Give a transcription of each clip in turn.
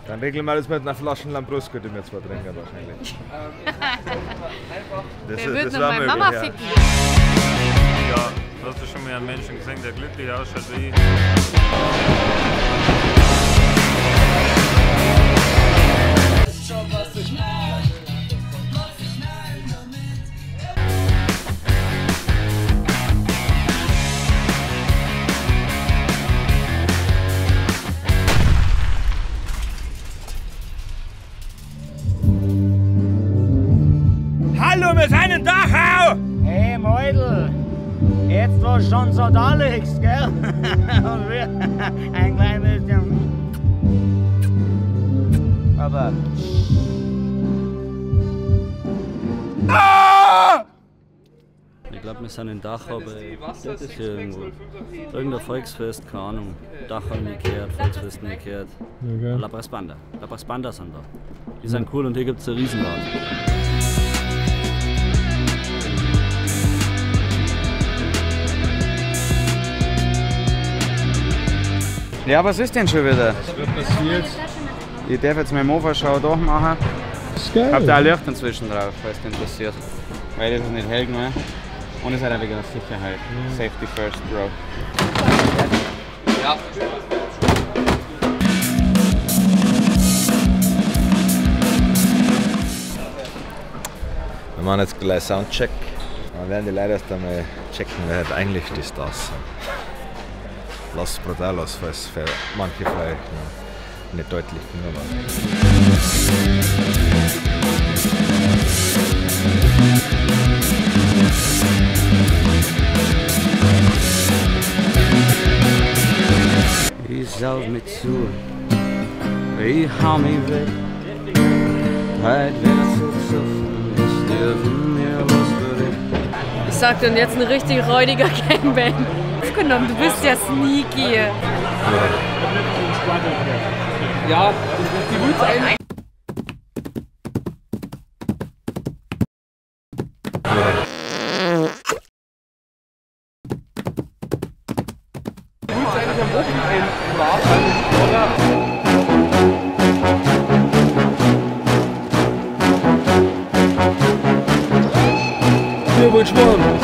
Dann regeln wir das mit einer Flasche Lambrusco, die wir zwar trinken wahrscheinlich. Wer wird mit meiner Mama ficken? Ja, hast du schon mal einen Menschen gesehen, der glücklich ausschaut wie ich? Hallo, wir sind in Dachau! Hey Mäudel, jetzt wo schon so da liegst, gell? Und wir ein klein bisschen. Aber. Ah! Ich glaube, wir sind in Dachau bei. Das ist hier irgendwo. Irgendein Volksfest, keine Ahnung. Dachau nicht gehört, Volksfest nicht gehört. Okay. LaBrassBanda sind da. Die sind cool und hier gibt es ein Riesenrad. Ja, was ist denn schon wieder? Was wird passiert? Ich darf jetzt mit dem Mofa-Schau doch machen. Das ist geil. Ich hab da ein Licht inzwischen drauf, falls es interessiert. Weil das ist nicht hell genug. Und es ist halt wegen der Sicherheit. Ja. Safety first, Bro. Ja. Wir machen jetzt gleich Soundcheck. Dann werden die Leute erst einmal checken, wer halt eigentlich die Stars sind. Los Brudalos, falls für manche vielleicht nicht deutlich genug war. Ich sauf mich zu, ich hau mich weg. Heute wär's so besoffen, ich dürfen mir was berichten. Ich sag dir, und jetzt ein richtig räudiger Gangbang. Aufgenommen, du bist ja sneaky. Ja, die Wut ein. Hier wollt schwimmen.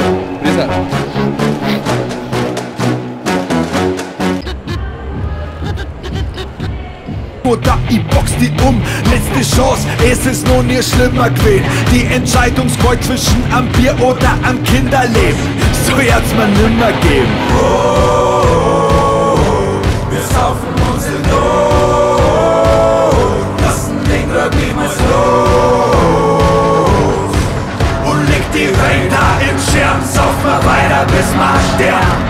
Oder ich box die um, letzte Chance, es ist nur nie schlimmer gewesen. Die Entscheidungskeule zwischen am Bier oder am Kinderleben, so jetzt man nimmer geben. Oh, wir saufen uns in Not, lassen den Glück niemals los. Und leg die Welt da im Schirm, sauf mal weiter bis mal sterben.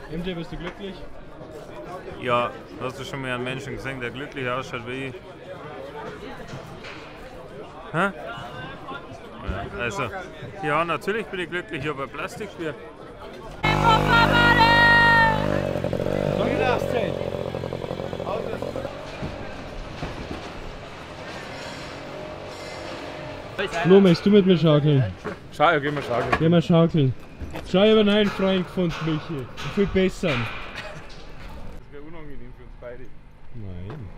MJ, bist du glücklich? Ja, hast du schon mal einen Menschen gesehen, der glücklich ausschaut wie ich? Hä? Ja, also, ja, natürlich bin ich glücklich, ich habe ein Plastikbier. Flo, möchtest du mit mir schaukeln? Schau, ja, gehen wir schaukeln. Gehen wir schaukeln. Schau, ich habe einen neuen Freund gefunden, Michi. Viel besser. Das wäre unangenehm für uns beide. Nein.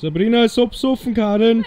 Sabrina ist so besoffen, Karin.